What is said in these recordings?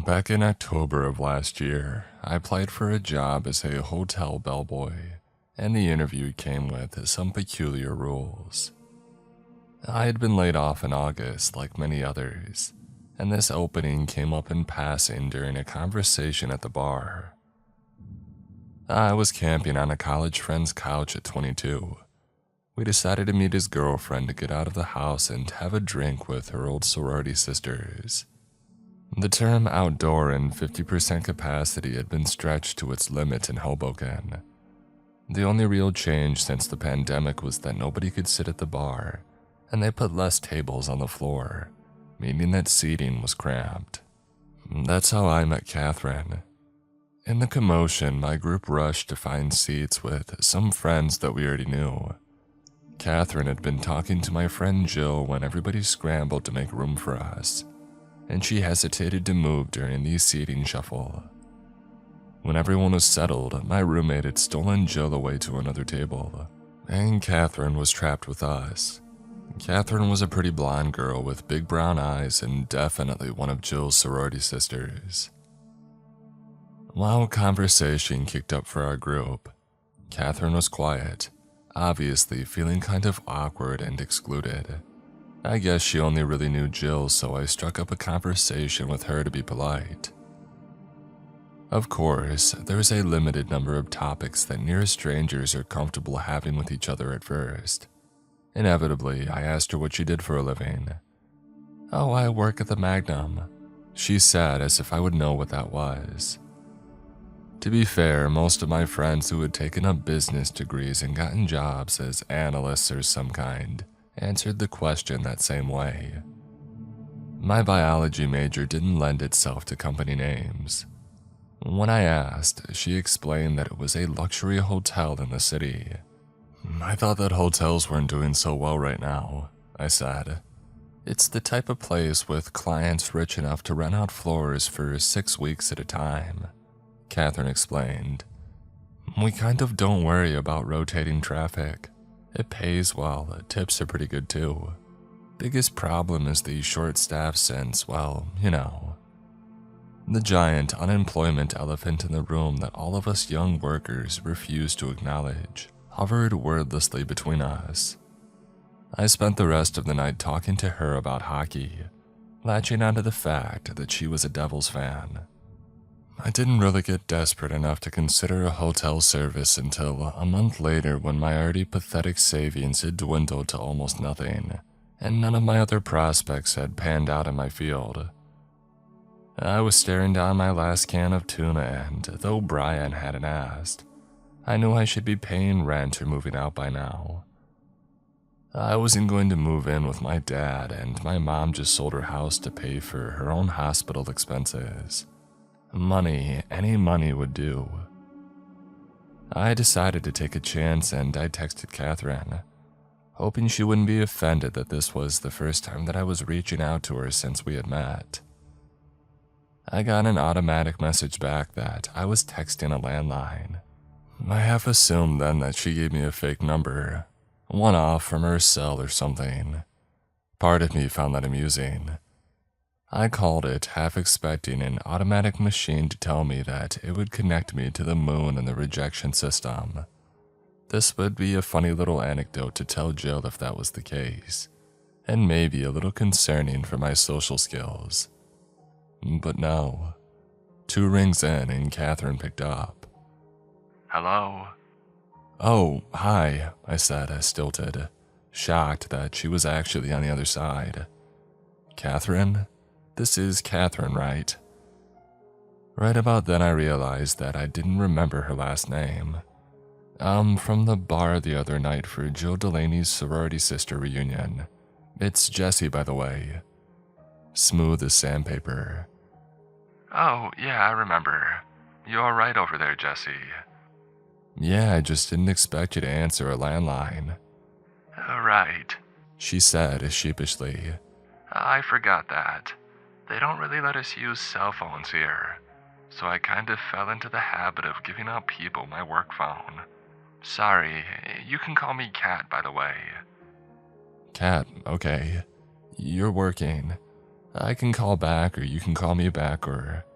Back in October of last year, I applied for a job as a hotel bellboy, and the interview came with some peculiar rules. I had been laid off in August like many others, and this opening came up in passing during a conversation at the bar. I was camping on a college friend's couch at 22. We decided to meet his girlfriend to get out of the house and have a drink with her old sorority sisters. The term outdoor and 50% capacity had been stretched to its limit in Hoboken. The only real change since the pandemic was that nobody could sit at the bar, and they put less tables on the floor, meaning that seating was cramped. That's how I met Catherine. In the commotion, my group rushed to find seats with some friends that we already knew. Catherine had been talking to my friend Jill when everybody scrambled to make room for us, and she hesitated to move during the seating shuffle. When everyone was settled, my roommate had stolen Jill away to another table, and Catherine was trapped with us. Catherine was a pretty blonde girl with big brown eyes and definitely one of Jill's sorority sisters. While conversation kicked up for our group, Catherine was quiet, obviously feeling kind of awkward and excluded. I guess she only really knew Jill, so I struck up a conversation with her to be polite. Of course, there's a limited number of topics that near strangers are comfortable having with each other at first. Inevitably, I asked her what she did for a living. "Oh, I work at the Magnum," she said, as if I would know what that was. To be fair, most of my friends who had taken up business degrees and gotten jobs as analysts or some kind answered the question that same way. My biology major didn't lend itself to company names. When I asked, she explained that it was a luxury hotel in the city. "I thought that hotels weren't doing so well right now," I said. "It's the type of place with clients rich enough to rent out floors for 6 weeks at a time," Catherine explained. "We kind of don't worry about rotating traffic. It pays well, tips are pretty good too. Biggest problem is the short staff since, well, you know." The giant unemployment elephant in the room that all of us young workers refused to acknowledge hovered wordlessly between us. I spent the rest of the night talking to her about hockey, latching onto the fact that she was a Devils fan. I didn't really get desperate enough to consider a hotel service until a month later, when my already pathetic savings had dwindled to almost nothing, and none of my other prospects had panned out in my field. I was staring down my last can of tuna, and though Brian hadn't asked, I knew I should be paying rent or moving out by now. I wasn't going to move in with my dad, and my mom just sold her house to pay for her own hospital expenses. Money, any money would do. I decided to take a chance, and I texted Catherine, hoping she wouldn't be offended that this was the first time that I was reaching out to her since we had met. I got an automatic message back that I was texting a landline. I half assumed then that she gave me a fake number, one off from her cell or something. Part of me found that amusing. I called it, half expecting an automatic machine to tell me that it would connect me to the moon and the rejection system. This would be a funny little anecdote to tell Jill if that was the case, and maybe a little concerning for my social skills. But no. 2 rings in and Catherine picked up. "Hello?" "Oh, hi," I said, stilted, shocked that she was actually on the other side. "Catherine? This is Catherine, right?" Right about then I realized that I didn't remember her last name. "I'm from the bar the other night for Jill Delaney's sorority sister reunion. It's Jessie, by the way." Smooth as sandpaper. "Oh, yeah, I remember. You all right over there, Jessie?" "Yeah, I just didn't expect you to answer a landline." "Right," she said sheepishly. "I forgot that. They don't really let us use cell phones here, so I kind of fell into the habit of giving out people my work phone. Sorry, you can call me Kat, by the way." "Kat, okay. You're working. I can call back, or you can call me back, or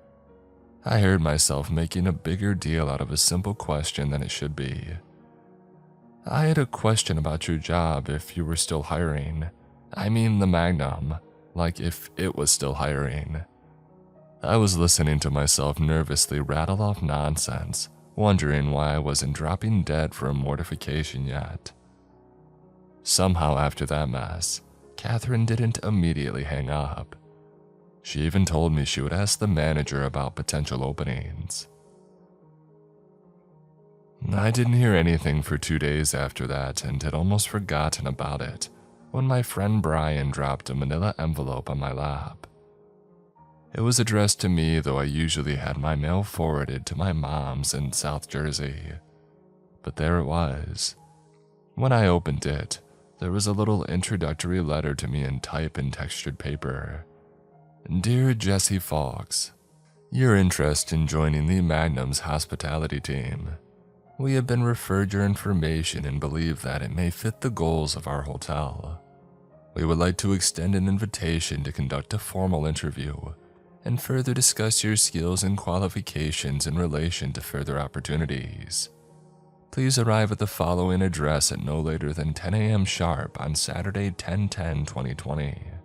I heard myself making a bigger deal out of a simple question than it should be. I had a question about your job if you were still hiring. I mean the Magnum, like if it was still hiring. I was listening to myself nervously rattle off nonsense, wondering why I wasn't dropping dead from mortification yet. Somehow after that mess, Catherine didn't immediately hang up. She even told me she would ask the manager about potential openings. I didn't hear anything for 2 days after that and had almost forgotten about it when my friend Brian dropped a manila envelope on my lap. It was addressed to me, though I usually had my mail forwarded to my mom's in South Jersey. But there it was. When I opened it, there was a little introductory letter to me in type and textured paper. Dear Jesse Fawkes, your interest in joining the Magnum's hospitality team. We have been referred your information and believe that it may fit the goals of our hotel. We would like to extend an invitation to conduct a formal interview and further discuss your skills and qualifications in relation to further opportunities. Please arrive at the following address at no later than 10 a.m. sharp on Saturday, 10/10/2020.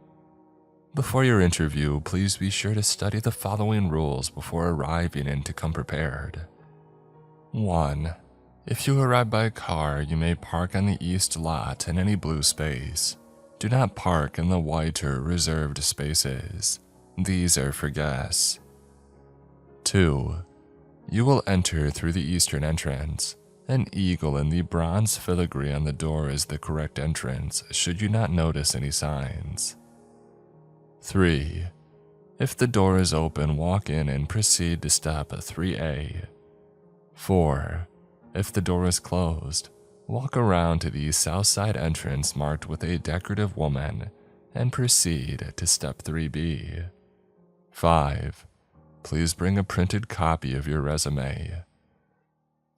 Before your interview, please be sure to study the following rules before arriving and to come prepared. 1. If you arrive by car, you may park on the east lot in any blue space. Do not park in the white or reserved spaces. These are for guests. 2. You will enter through the eastern entrance. An eagle in the bronze filigree on the door is the correct entrance should you not notice any signs. 3. If the door is open, walk in and proceed to step 3A. 4. If the door is closed, walk around to the south side entrance marked with a decorative woman and proceed to step 3B. 5. Please bring a printed copy of your resume.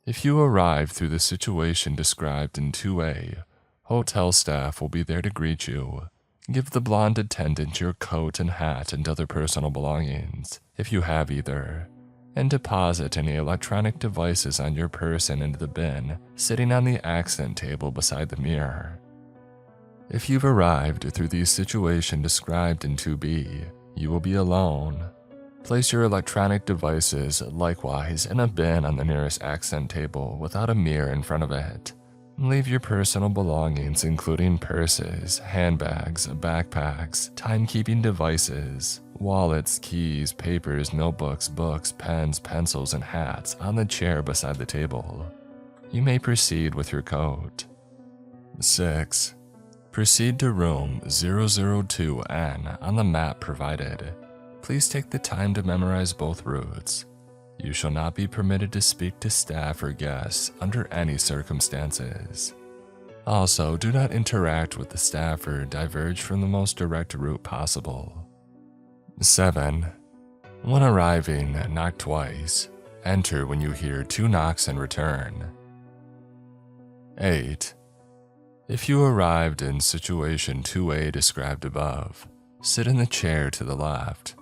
If you arrive through the situation described in 2A, hotel staff will be there to greet you. Give the blonde attendant your coat and hat and other personal belongings, if you have either, and deposit any electronic devices on your person into the bin sitting on the accent table beside the mirror. If you've arrived through the situation described in 2B, you will be alone. Place your electronic devices likewise in a bin on the nearest accent table without a mirror in front of it. Leave your personal belongings including purses, handbags, backpacks, timekeeping devices, wallets, keys, papers, notebooks, books, pens, pencils, and hats on the chair beside the table. You may proceed with your coat. 6. Proceed to room 002N on the map provided. Please take the time to memorize both routes. You shall not be permitted to speak to staff or guests under any circumstances. Also, do not interact with the staff or diverge from the most direct route possible. 7. When arriving, knock twice. Enter when you hear 2 knocks and return. 8. If you arrived in situation 2A described above, sit in the chair to the left.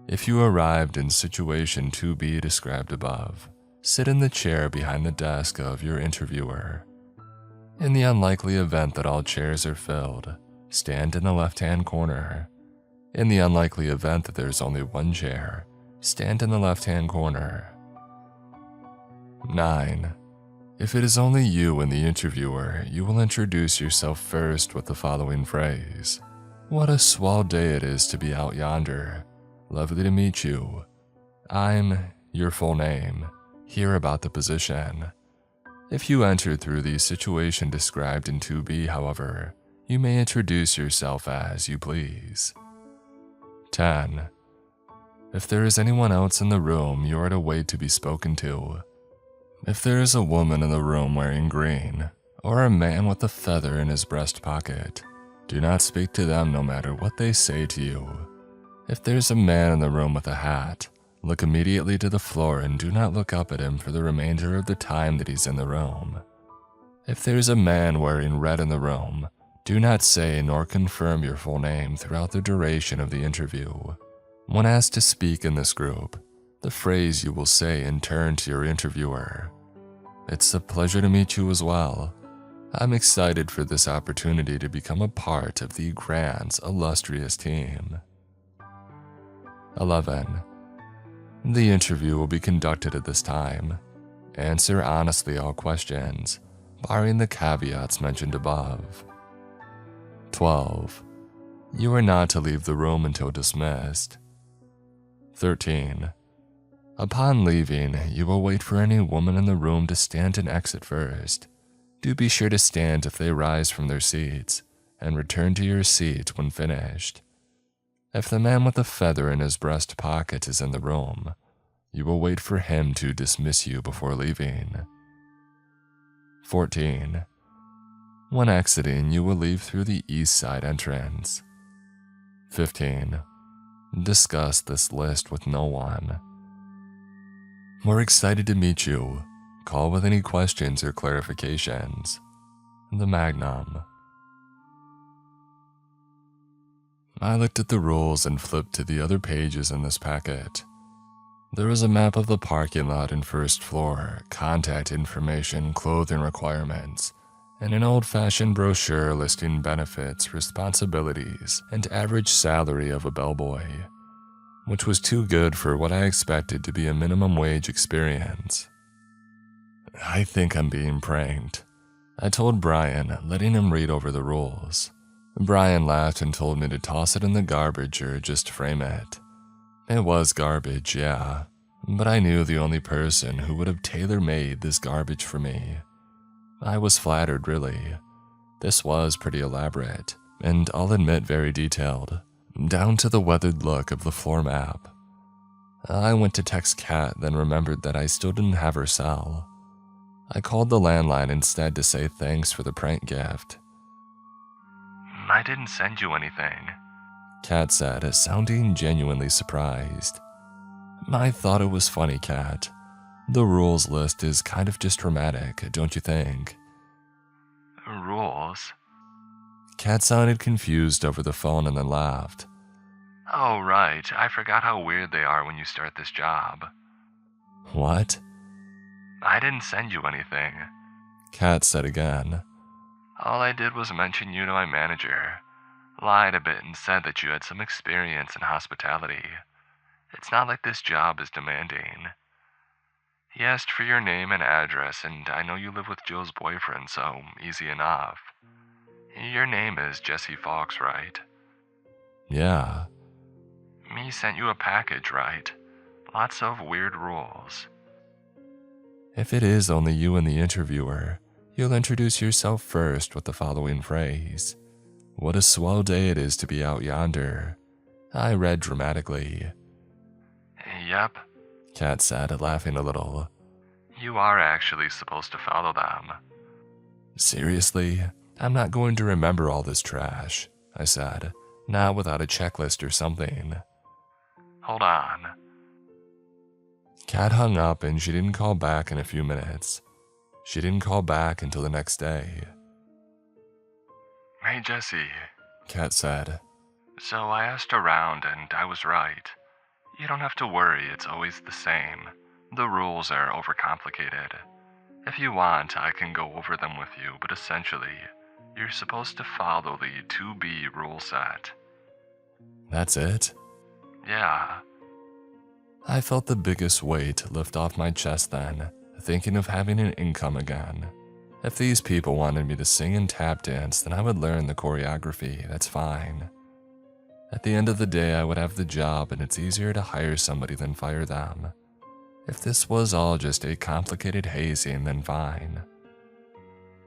If you arrived in situation 2B described above, sit in the chair behind the desk of your interviewer. In the unlikely event that all chairs are filled, stand in the left-hand corner. In the unlikely event that there's only one chair, stand in the left-hand corner. 9. If it is only you and the interviewer, you will introduce yourself first with the following phrase. What a swell day it is to be out yonder. Lovely to meet you. I'm your full name. Hear about the position. If you enter through the situation described in 2B, however, you may introduce yourself as you please. 10. If there is anyone else in the room, you are to wait to be spoken to. If there is a woman in the room wearing green, or a man with a feather in his breast pocket, do not speak to them no matter what they say to you. If there's a man in the room with a hat, look immediately to the floor and do not look up at him for the remainder of the time that he's in the room. If there's a man wearing red in the room, do not say nor confirm your full name throughout the duration of the interview. When asked to speak in this group, The phrase you will say in turn to your interviewer. It's a pleasure to meet you as well. I'm excited for this opportunity to become a part of the grand, illustrious team. 11. The interview will be conducted at this time. Answer honestly all questions, barring the caveats mentioned above. 12. You are not to leave the room until dismissed. 13. Upon leaving, you will wait for any woman in the room to stand and exit first. Do be sure to stand if they rise from their seats, and return to your seat when finished. If the man with the feather in his breast pocket is in the room, you will wait for him to dismiss you before leaving. 14. When exiting, you will leave through the east side entrance. 15. Discuss this list with no one. We're excited to meet you. Call with any questions or clarifications. The Magnum. I looked at the rules and flipped to the other pages in this packet. There was a map of the parking lot and first floor, contact information, clothing requirements, and an old-fashioned brochure listing benefits, responsibilities, and average salary of a bellboy, which was too good for what I expected to be a minimum wage experience. I think I'm being pranked, I told Brian, letting him read over the rules. Brian laughed and told me to toss it in the garbage or just frame it. It was garbage, yeah, but I knew the only person who would have tailor-made this garbage for me. I was flattered, really. This was pretty elaborate, and I'll admit very detailed, down to the weathered look of the floor map. I went to text Kat, then remembered that I still didn't have her cell. I called the landline instead to say thanks for the prank gift. I didn't send you anything, Kat said, sounding genuinely surprised. I thought it was funny, Kat. The rules list is kind of just dramatic, don't you think? Rules? Kat sounded confused over the phone and then laughed. Oh, right. I forgot how weird they are when you start this job. What? I didn't send you anything, Kat said again. All I did was mention you to my manager. Lied a bit and said that you had some experience in hospitality. It's not like this job is demanding. He asked for your name and address, and I know you live with Jill's boyfriend, so easy enough. Your name is Jesse Fox, right? Yeah. Me sent you a package, right? Lots of weird rules. If it is only you and the interviewer, you'll introduce yourself first with the following phrase. What a swell day it is to be out yonder, I read dramatically. Yep, Kat said, laughing a little. You are actually supposed to follow them. Seriously? I'm not going to remember all this trash, I said, not without a checklist or something. Hold on. Kat hung up and she didn't call back in a few minutes. She didn't call back until the next day. Hey Jesse, Kat said. So I asked around and I was right. You don't have to worry, it's always the same. The rules are overcomplicated. If you want, I can go over them with you, but essentially, you're supposed to follow the 2B rule set. That's it? Yeah. I felt the biggest weight lift off my chest then, thinking of having an income again. If these people wanted me to sing and tap dance, then I would learn the choreography, that's fine. At the end of the day, I would have the job and it's easier to hire somebody than fire them. If this was all just a complicated hazing, then fine.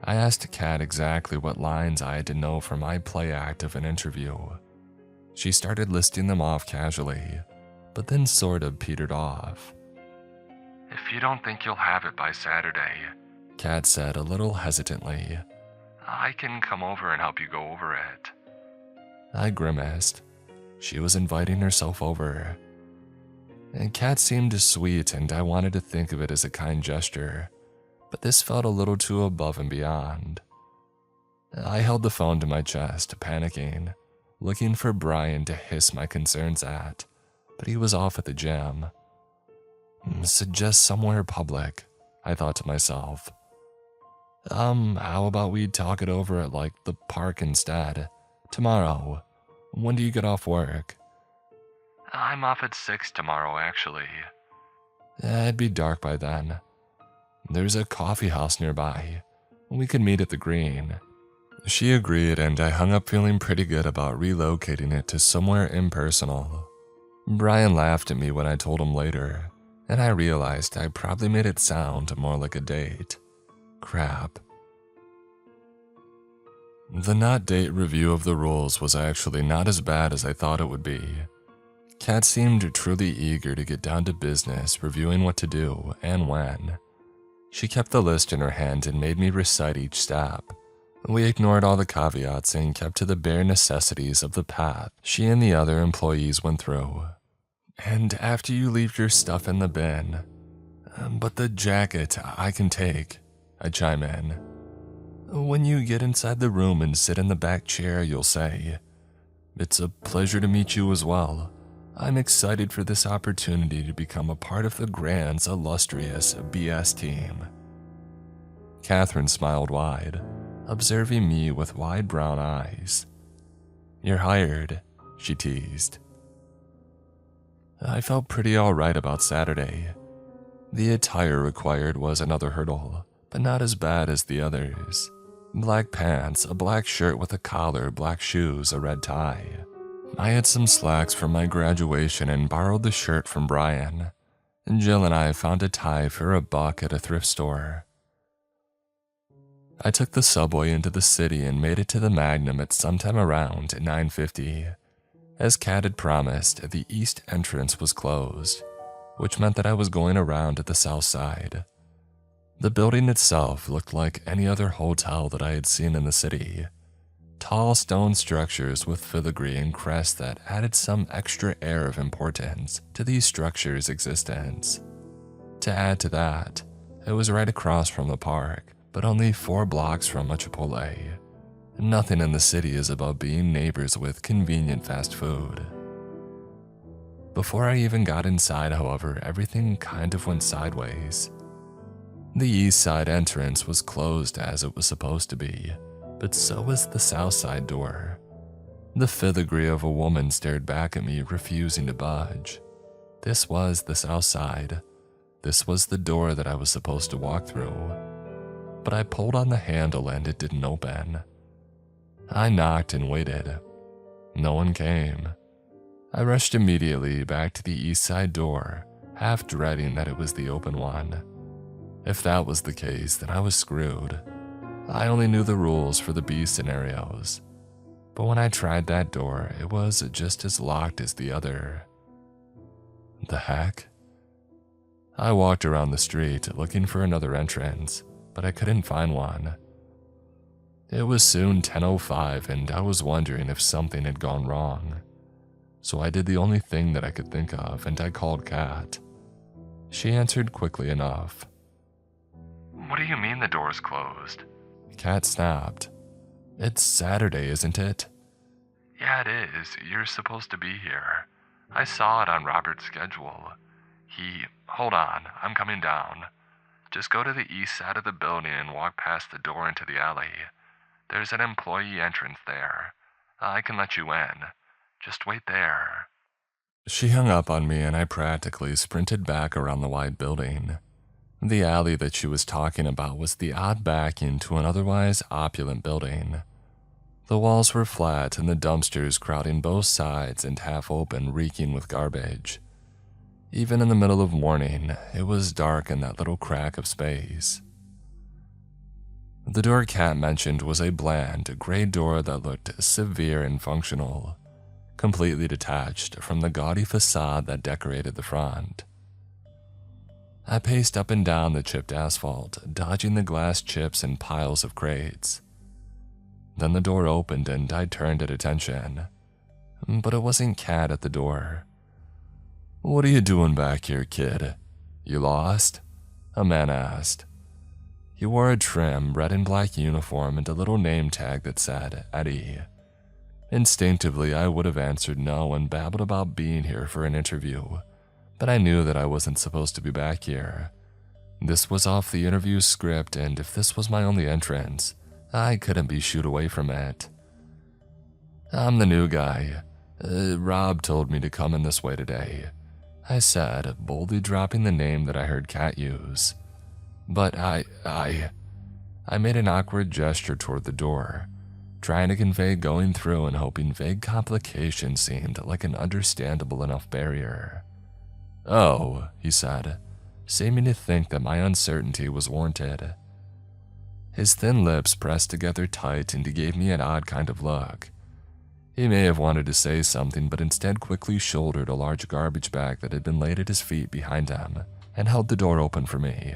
I asked Kat exactly what lines I had to know for my play act of an interview. She started listing them off casually, but then sort of petered off. If you don't think you'll have it by Saturday, Kat said a little hesitantly, I can come over and help you go over it. I grimaced. She was inviting herself over. And Kat seemed sweet and I wanted to think of it as a kind gesture, but this felt a little too above and beyond. I held the phone to my chest, panicking, looking for Brian to hiss my concerns at, but he was off at the gym. Suggest somewhere public, I thought to myself. How about we talk it over at like the park instead? Tomorrow. When do you get off work? I'm off at 6 tomorrow, actually. It'd be dark by then. There's a coffee house nearby. We could meet at the Green. She agreed, and I hung up feeling pretty good about relocating it to somewhere impersonal. Brian laughed at me when I told him later, and I realized I probably made it sound more like a date. Crap. The not date review of the rules was actually not as bad as I thought it would be. Kat seemed truly eager to get down to business, reviewing what to do and when. She kept the list in her hand and made me recite each step. We ignored all the caveats and kept to the bare necessities of the path she and the other employees went through. And after you leave your stuff in the bin, but the jacket I can take, I chime in. When you get inside the room and sit in the back chair, you'll say, "It's a pleasure to meet you as well. I'm excited for this opportunity to become a part of the Grand's illustrious BS team." Catherine smiled wide, observing me with wide brown eyes. "You're hired," she teased. I felt pretty alright about Saturday. The attire required was another hurdle, but not as bad as the others. Black pants, a black shirt with a collar, black shoes, a red tie. I had some slacks from my graduation and borrowed the shirt from Brian. Jill and I found a tie for $1 at a thrift store. I took the subway into the city and made it to the Magnum at sometime around 9:50. As Kat had promised, the east entrance was closed, which meant that I was going around to the south side. The building itself looked like any other hotel that I had seen in the city. Tall stone structures with filigree and crests that added some extra air of importance to these structures' existence. To add to that, it was right across from the park, but only 4 blocks from a Chipotle. Nothing in the city is about being neighbors with convenient fast food. Before I even got inside, however, everything kind of went sideways. The east side entrance was closed as it was supposed to be, but so was the south side door. The filigree of a woman stared back at me, refusing to budge. This was the south side. This was the door that I was supposed to walk through. But I pulled on the handle and it didn't open. I knocked and waited. No one came. I rushed immediately back to the east side door, half dreading that it was the open one. If that was the case, then I was screwed. I only knew the rules for the B scenarios. But when I tried that door, it was just as locked as the other. The heck? I walked around the street looking for another entrance, but I couldn't find one. It was soon 10:05 and I was wondering if something had gone wrong. So I did the only thing that I could think of and I called Kat. She answered quickly enough. "What do you mean the door's closed?" Kat snapped. "It's Saturday, isn't it?" "Yeah, it is. You're supposed to be here. I saw it on Robert's schedule. Hold on, I'm coming down. Just go to the east side of the building and walk past the door into the alley. There's an employee entrance there. I can let you in. Just wait there." She hung up on me and I practically sprinted back around the wide building. The alley that she was talking about was the odd back into an otherwise opulent building. The walls were flat and the dumpsters crowding both sides and half open, reeking with garbage. Even in the middle of morning, it was dark in that little crack of space. The door Kat mentioned was a bland, gray door that looked severe and functional, completely detached from the gaudy facade that decorated the front. I paced up and down the chipped asphalt, dodging the glass chips and piles of crates. Then the door opened and I turned at attention. But it wasn't Kat at the door. "What are you doing back here, kid? You lost?" a man asked. He wore a trim red and black uniform and a little name tag that said Eddie. Instinctively, I would have answered no and babbled about being here for an interview, but I knew that I wasn't supposed to be back here. This was off the interview script, and if this was my only entrance, I couldn't be shooed away from it. I'm the new guy. Rob told me to come in this way today, I said, boldly dropping the name that I heard Kat use. But I made an awkward gesture toward the door, trying to convey going through and hoping vague complications seemed like an understandable enough barrier. Oh, he said, seeming to think that my uncertainty was warranted. His thin lips pressed together tight and he gave me an odd kind of look. He may have wanted to say something, but instead quickly shouldered a large garbage bag that had been laid at his feet behind him and held the door open for me.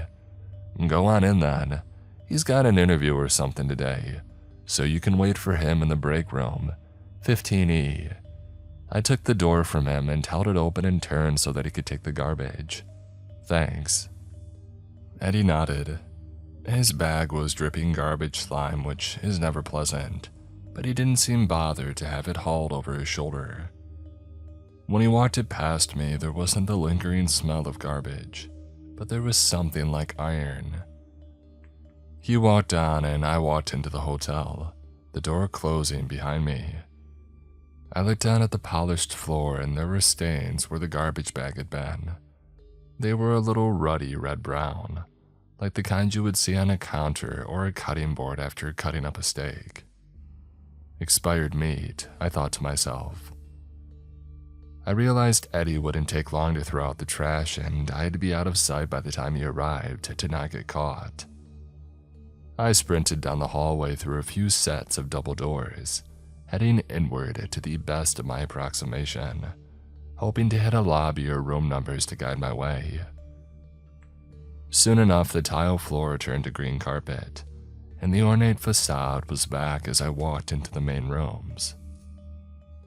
Go on in then. He's got an interview or something today, so you can wait for him in the break room, 15E. I took the door from him and held it open and turned so that he could take the garbage. Thanks. Eddie nodded. His bag was dripping garbage slime, which is never pleasant, but he didn't seem bothered to have it hauled over his shoulder. When he walked it past me, there wasn't the lingering smell of garbage, but there was something like iron. He walked on and I walked into the hotel, the door closing behind me. I looked down at the polished floor and there were stains where the garbage bag had been. They were a little ruddy red-brown, like the kind you would see on a counter or a cutting board after cutting up a steak. Expired meat, I thought to myself. I realized Eddie wouldn't take long to throw out the trash and I had to be out of sight by the time he arrived to not get caught. I sprinted down the hallway through a few sets of double doors, heading inward to the best of my approximation, hoping to hit a lobby or room numbers to guide my way. Soon enough, the tile floor turned to green carpet, and the ornate facade was back as I walked into the main rooms.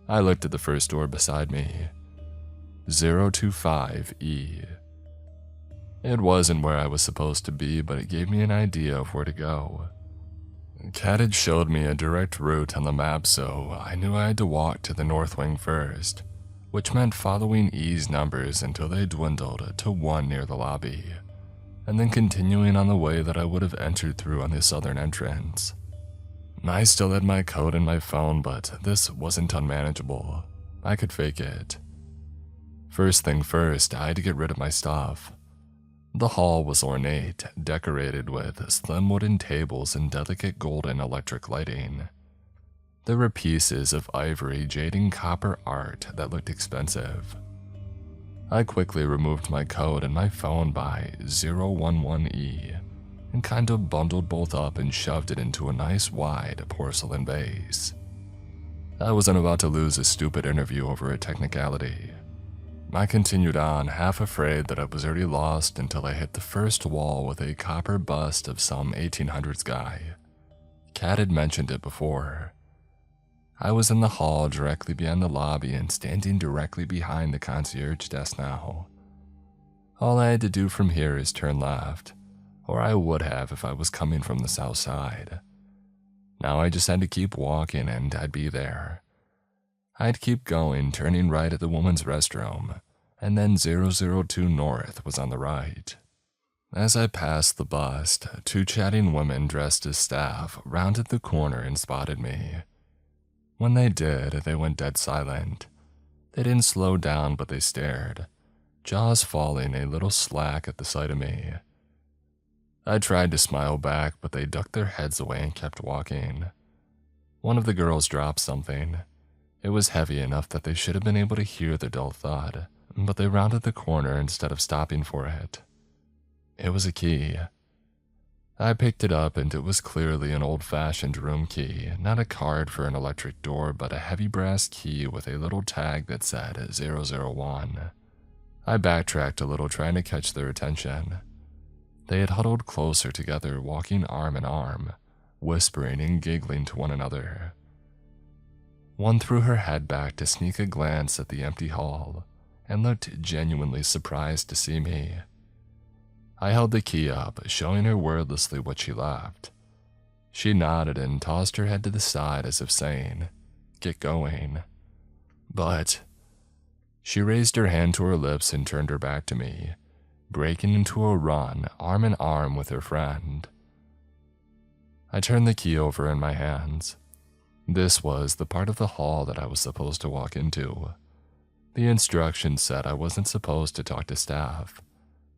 I looked at the first door beside me, 025E. It wasn't where I was supposed to be, but it gave me an idea of where to go. Kat had showed me a direct route on the map, so I knew I had to walk to the north wing first, which meant following E's numbers until they dwindled to 1 near the lobby, and then continuing on the way that I would have entered through on the southern entrance. I still had my code and my phone, but this wasn't unmanageable. I could fake it. First thing first, I had to get rid of my stuff. The hall was ornate, decorated with slim wooden tables and delicate golden electric lighting. There were pieces of ivory, jade, and copper art that looked expensive. I quickly removed my code and my phone by 011E and kind of bundled both up and shoved it into a nice wide porcelain vase. I wasn't about to lose a stupid interview over a technicality. I continued on, half afraid that I was already lost until I hit the first wall with a copper bust of some 1800s guy. Kat had mentioned it before. I was in the hall directly beyond the lobby and standing directly behind the concierge desk now. All I had to do from here is turn left, or I would have if I was coming from the south side. Now I just had to keep walking and I'd be there. I'd keep going, turning right at the woman's restroom, and then 002 North was on the right. As I passed the bust, 2 chatting women dressed as staff rounded the corner and spotted me. When they did, they went dead silent. They didn't slow down, but they stared, jaws falling a little slack at the sight of me. I tried to smile back, but they ducked their heads away and kept walking. One of the girls dropped something. It was heavy enough that they should have been able to hear the dull thud, but they rounded the corner instead of stopping for it. It was a key. I picked it up and it was clearly an old-fashioned room key, not a card for an electric door, but a heavy brass key with a little tag that said 001. I backtracked a little, trying to catch their attention. They had huddled closer together, walking arm in arm, whispering and giggling to one another. One threw her head back to sneak a glance at the empty hall and looked genuinely surprised to see me. I held the key up, showing her wordlessly what she left. She nodded and tossed her head to the side as if saying, "Get going." But She raised her hand to her lips and turned her back to me, breaking into a run, arm in arm with her friend. I turned the key over in my hands. This was the part of the hall that I was supposed to walk into. The instructions said I wasn't supposed to talk to staff.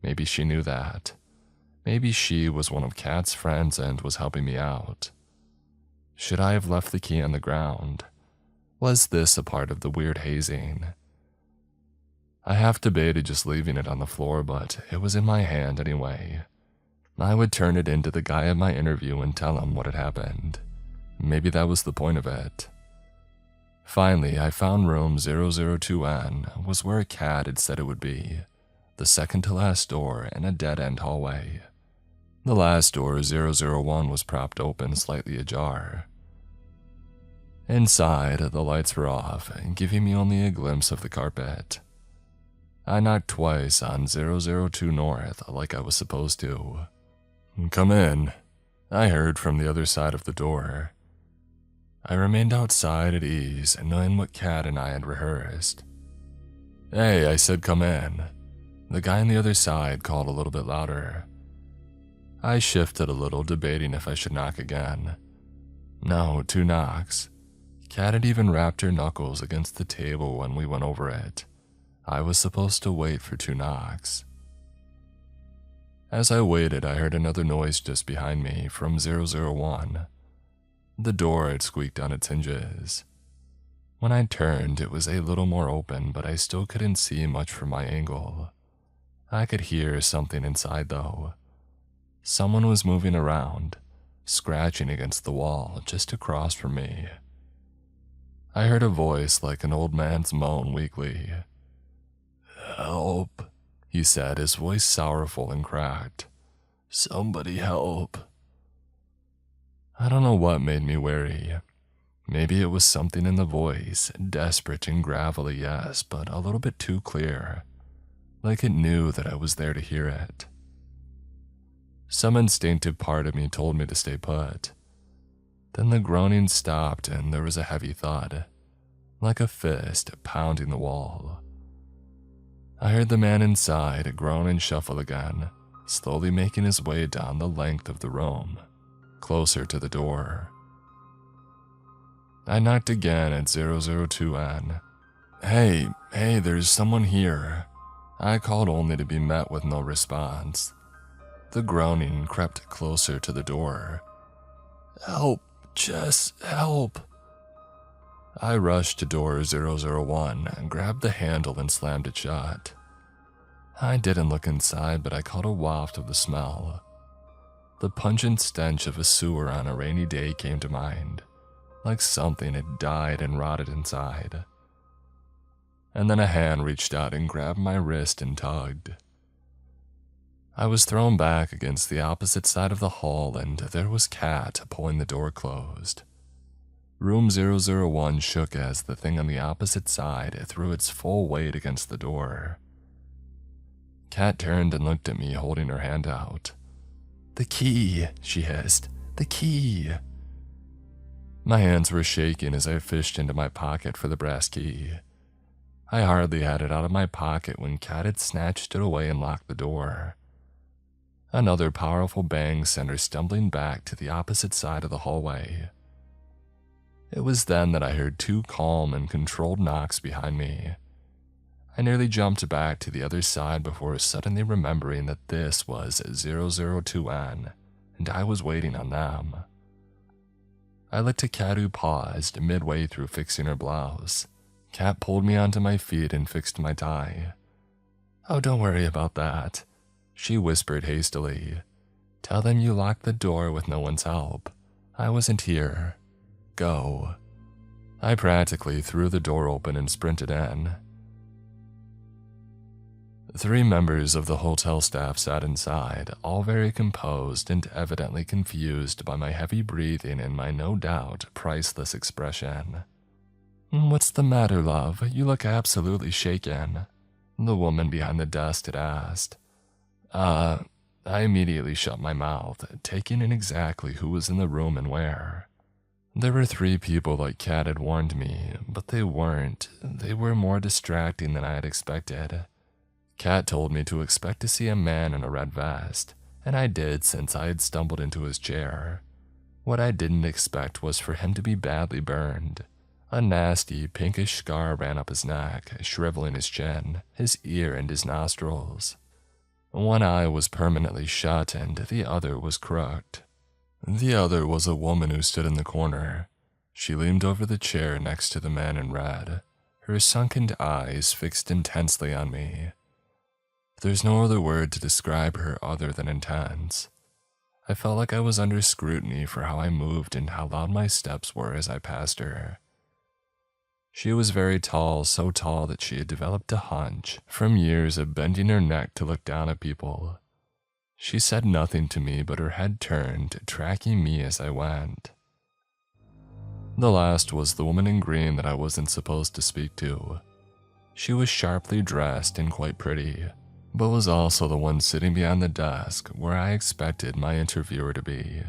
Maybe she knew that. Maybe she was one of Kat's friends and was helping me out. Should I have left the key on the ground? Was this a part of the weird hazing? I half debated just leaving it on the floor, but it was in my hand anyway. I would turn it into the guy at my interview and tell him what had happened. Maybe that was the point of it. Finally, I found room 002N was where Kat had said it would be, the second to last door in a dead-end hallway. The last door, 001, was propped open, slightly ajar. Inside, the lights were off, giving me only a glimpse of the carpet. I knocked twice on 002 North like I was supposed to. "Come in," I heard from the other side of the door. I remained outside at ease, knowing what Kat and I had rehearsed. "Hey," I said, "come in." The guy on the other side called a little bit louder. I shifted a little, debating if I should knock again. No, 2 knocks. Kat had even wrapped her knuckles against the table when we went over it. I was supposed to wait for 2 knocks. As I waited, I heard another noise just behind me from 001. The door had squeaked on its hinges. When I turned, it was a little more open, but I still couldn't see much from my angle. I could hear something inside, though. Someone was moving around, scratching against the wall just across from me. I heard a voice like an old man's moan weakly. "Help," he said, his voice sorrowful and cracked. "Somebody help." I don't know what made me wary. Maybe it was something in the voice, desperate and gravelly, yes, but a little bit too clear, like it knew that I was there to hear it. Some instinctive part of me told me to stay put. Then the groaning stopped and there was a heavy thud, like a fist pounding the wall. I heard the man inside groan and shuffle again, slowly making his way down the length of the room, closer to the door. I knocked again at 002N. Hey, there's someone here." I called only to be met with no response. The groaning crept closer to the door. "Help, Jess, help." I rushed to door 001 and grabbed the handle and slammed it shut. I didn't look inside, but I caught a waft of the smell. The pungent stench of a sewer on a rainy day came to mind, like something had died and rotted inside. And then a hand reached out and grabbed my wrist and tugged. I was thrown back against the opposite side of the hall, and there was Kat pulling the door closed. Room 001 shook as the thing on the opposite side threw its full weight against the door. Kat turned and looked at me, holding her hand out. "The key," she hissed. "The key." My hands were shaking as I fished into my pocket for the brass key. I hardly had it out of my pocket when Kat had snatched it away and locked the door. Another powerful bang sent her stumbling back to the opposite side of the hallway. It was then that I heard 2 calm and controlled knocks behind me. I nearly jumped back to the other side before suddenly remembering that this was 002N, and I was waiting on them. I looked at Kat, who paused midway through fixing her blouse. Kat pulled me onto my feet and fixed my tie. "Oh, don't worry about that," she whispered hastily. "Tell them you locked the door with no one's help. I wasn't here. Go." I practically threw the door open and sprinted in. 3 members of the hotel staff sat inside, all very composed and evidently confused by my heavy breathing and my no doubt priceless expression. "What's the matter, love? You look absolutely shaken," the woman behind the desk had asked. I immediately shut my mouth, taking in exactly who was in the room and where. There were 3 people like Kat had warned me, but they weren't. They were more distracting than I had expected. Kat told me to expect to see a man in a red vest, and I did since I had stumbled into his chair. What I didn't expect was for him to be badly burned. A nasty, pinkish scar ran up his neck, shriveling his chin, his ear, and his nostrils. One eye was permanently shut and the other was crooked. The other was a woman who stood in the corner. She leaned over the chair next to the man in red, her sunken eyes fixed intensely on me. There's no other word to describe her other than intense. I felt like I was under scrutiny for how I moved and how loud my steps were as I passed her. She was very tall, so tall that she had developed a hunch from years of bending her neck to look down at people. She said nothing to me, but her head turned, tracking me as I went. The last was the woman in green that I wasn't supposed to speak to. She was sharply dressed and quite pretty, but was also the one sitting behind the desk where I expected my interviewer to be.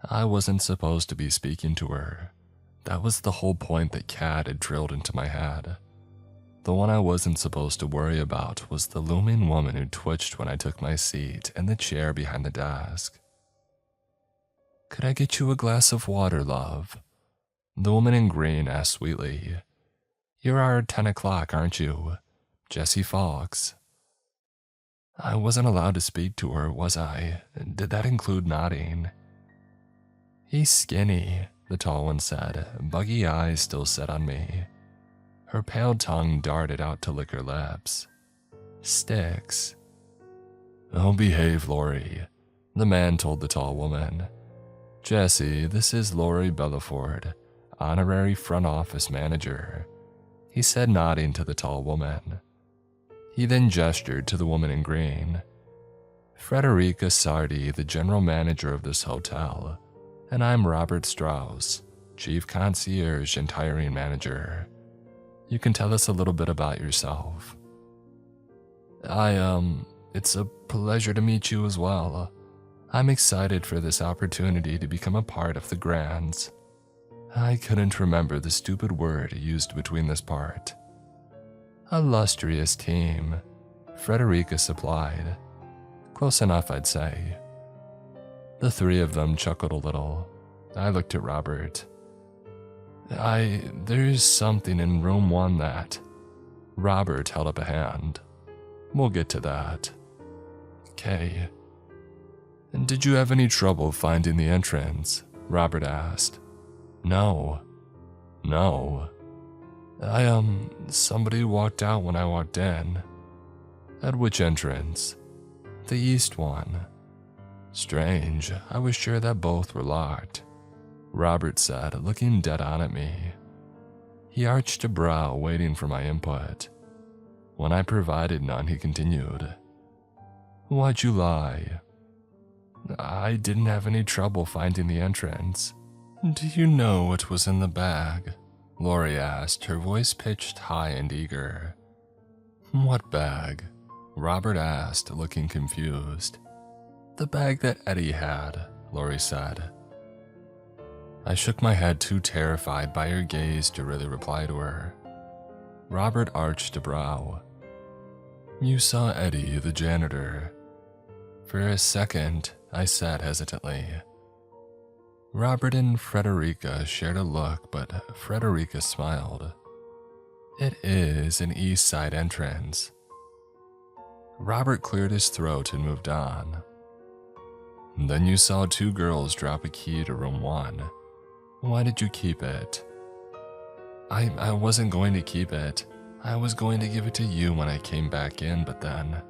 I wasn't supposed to be speaking to her. That was the whole point that Kat had drilled into my head. The one I wasn't supposed to worry about was the looming woman who twitched when I took my seat in the chair behind the desk. "Could I get you a glass of water, love?" The woman in green asked sweetly. "You're our 10 o'clock, aren't you? Jessie Fox." I wasn't allowed to speak to her, was I? Did that include nodding? "He's skinny," the tall one said, buggy eyes still set on me. Her pale tongue darted out to lick her lips. "Sticks." "Oh, behave, Lori," the man told the tall woman. "Jessie, this is Lori Bellaford, honorary front office manager," he said, nodding to the tall woman. He then gestured to the woman in green. "Frederica Sardi, the general manager of this hotel, and I'm Robert Strauss, chief concierge and hiring manager. You can tell us a little bit about yourself." It's a pleasure to meet you as well. I'm excited for this opportunity to become a part of the Grands." I couldn't remember the stupid word used between this part. "Illustrious team," Frederica supplied. "Close enough, I'd say." The 3 of them chuckled a little. I looked at Robert. There's something in room 1 that..." Robert held up a hand. "We'll get to that." "Okay." "Did you have any trouble finding the entrance?" Robert asked. No. Somebody walked out when I walked in." "At which entrance?" "The east one." "Strange, I was sure that both were locked," Robert said, looking dead on at me. He arched a brow, waiting for my input. When I provided none, he continued. "Why'd you lie?" "I didn't have any trouble finding the entrance." "Do you know what was in the bag?" Lori asked, her voice pitched high and eager. "What bag?" Robert asked, looking confused. "The bag that Eddie had," Lori said. I shook my head, too terrified by her gaze to really reply to her. Robert arched a brow. "You saw Eddie, the janitor." "For a second," I said hesitantly. Robert and Frederica shared a look, but Frederica smiled. "It is an east side entrance." Robert cleared his throat and moved on. "Then you saw 2 girls drop a key to room 1. Why did you keep it?" I wasn't going to keep it. I was going to give it to you when I came back in, but then..."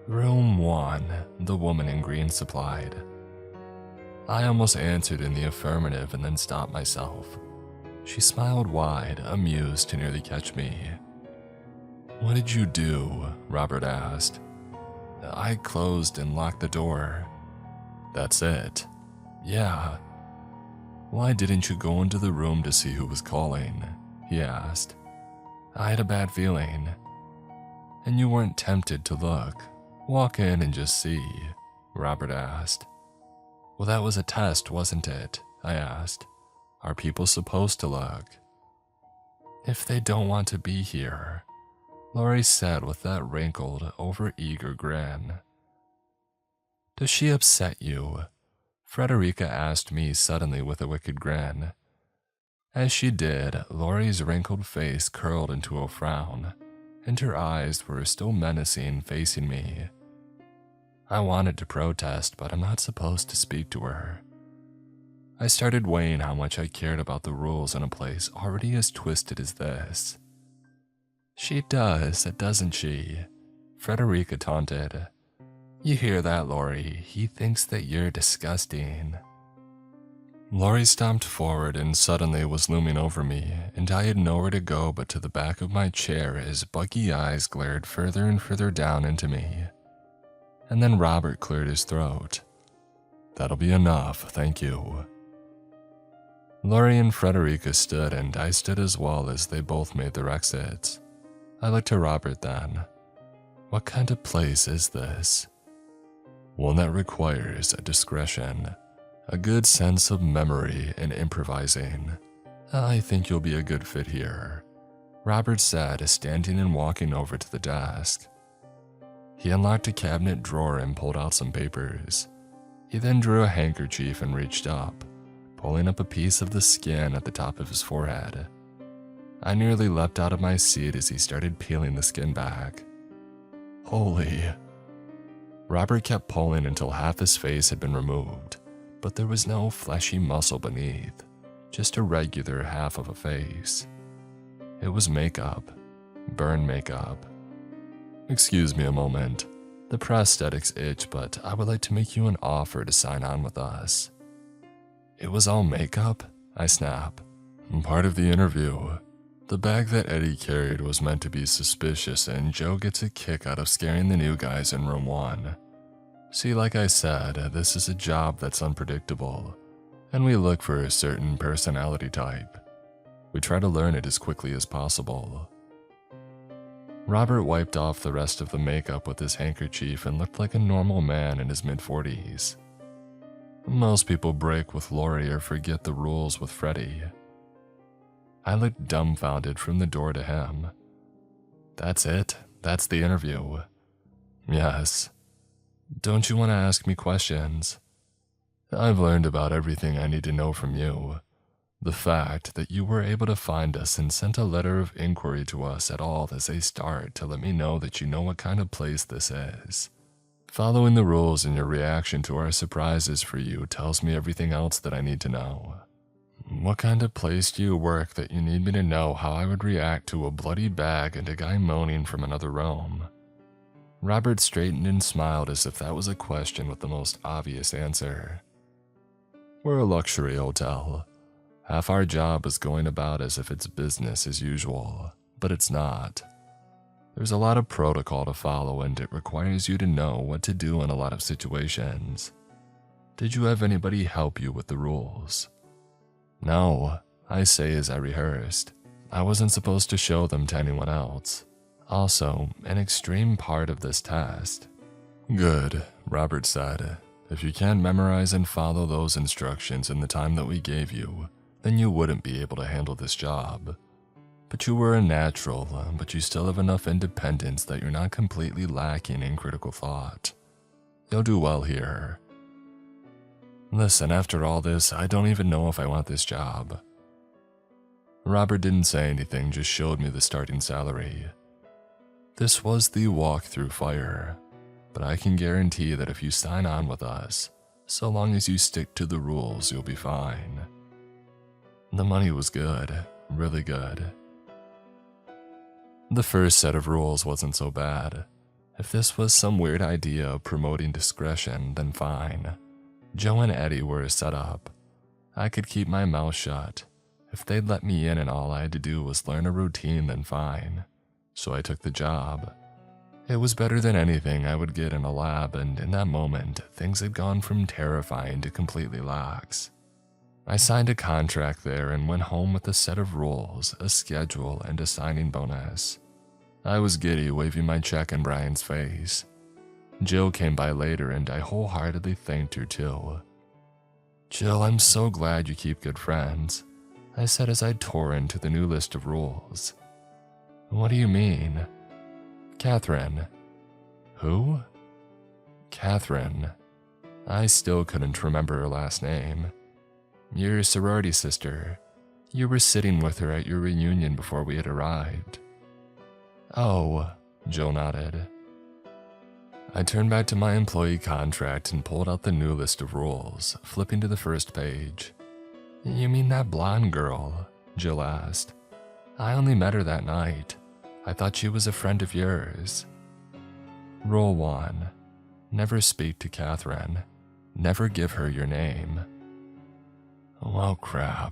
"Room 1, the woman in green supplied." I almost answered in the affirmative and then stopped myself. She smiled wide, amused to nearly catch me. "What did you do?" Robert asked. "I closed and locked the door." "That's it?" "Yeah." "Why didn't you go into the room to see who was calling?" he asked. "I had a bad feeling." "And you weren't tempted to look? Walk in and just see?" Robert asked. "Well, that was a test, wasn't it?" I asked. are people supposed to look? If they don't want to be here, Lori said with that wrinkled, over-eager grin. Does she upset you? Frederica asked me suddenly with a wicked grin. As she did, Lori's wrinkled face curled into a frown, and her eyes were still menacing, facing me. I wanted to protest, but I'm not supposed to speak to her. I started weighing how much I cared about the rules in a place already as twisted as this. She does, doesn't she? Frederica taunted. You hear that, Lori? He thinks that you're disgusting. Lori stomped forward and suddenly was looming over me, and I had nowhere to go but to the back of my chair as buggy eyes glared further and further down into me. And then Robert cleared his throat. That'll be enough, thank you. Lori and Frederica stood, and I stood as well as they both made their exits. I looked to Robert then. What kind of place is this? One that requires discretion, a good sense of memory and improvising. I think you'll be a good fit here, Robert said, standing and walking over to the desk. He unlocked a cabinet drawer and pulled out some papers. He then drew a handkerchief and reached up, pulling up a piece of the skin at the top of his forehead. I nearly leapt out of my seat as he started peeling the skin back. Holy. Robert kept pulling until half his face had been removed, but there was no fleshy muscle beneath, just a regular half of a face. It was makeup, burn makeup. Excuse me a moment. The prosthetics itch, but I would like to make you an offer to sign on with us. It was all makeup? I snap. Part of the interview. The bag that Eddie carried was meant to be suspicious, and Joe gets a kick out of scaring the new guys in room 1. See, like I said, this is a job that's unpredictable, and we look for a certain personality type. We try to learn it as quickly as possible. Robert wiped off the rest of the makeup with his handkerchief and looked like a normal man in his mid-40s. Most people break with Lori or forget the rules with Freddie. I looked dumbfounded from the door to him. That's it? That's the interview? Yes. Don't you want to ask me questions? I've learned about everything I need to know from you. The fact that you were able to find us and sent a letter of inquiry to us at all as a start to let me know that you know what kind of place this is. Following the rules and your reaction to our surprises for you tells me everything else that I need to know. What kind of place do you work that you need me to know how I would react to a bloody bag and a guy moaning from another room? Robert straightened and smiled as if that was a question with the most obvious answer. We're a luxury hotel. Half our job is going about as if it's business as usual, but it's not. There's a lot of protocol to follow, and it requires you to know what to do in a lot of situations. Did you have anybody help you with the rules? No, I say as I rehearsed. I wasn't supposed to show them to anyone else. Also, an extreme part of this test. Good, Robert said. If you can't memorize and follow those instructions in the time that we gave you, then you wouldn't be able to handle this job. But you were a natural, but you still have enough independence that you're not completely lacking in critical thought. You'll do well here. Listen, after all this, I don't even know if I want this job. Robert didn't say anything, just showed me the starting salary. This was the walk through fire, but I can guarantee that if you sign on with us, so long as you stick to the rules, you'll be fine. The money was good, really good. The first set of rules wasn't so bad. If this was some weird idea of promoting discretion, then fine. Joe and Eddie were a setup. I could keep my mouth shut. If they'd let me in and all I had to do was learn a routine, then fine. So I took the job. It was better than anything I would get in a lab, and in that moment, things had gone from terrifying to completely lax. I signed a contract there and went home with a set of rules, a schedule, and a signing bonus. I was giddy, waving my check in Brian's face. Jill came by later, and I wholeheartedly thanked her too. Jill, I'm so glad you keep good friends, I said as I tore into the new list of rules. What do you mean? Catherine. Who? Catherine. I still couldn't remember her last name. Your sorority sister. You were sitting with her at your reunion before we had arrived. Oh, Jill nodded. I turned back to my employee contract and pulled out the new list of rules, flipping to the first page. You mean that blonde girl? Jill asked. I only met her that night. I thought she was a friend of yours. Rule 1. Never speak to Catherine. Never give her your name. Well, crap.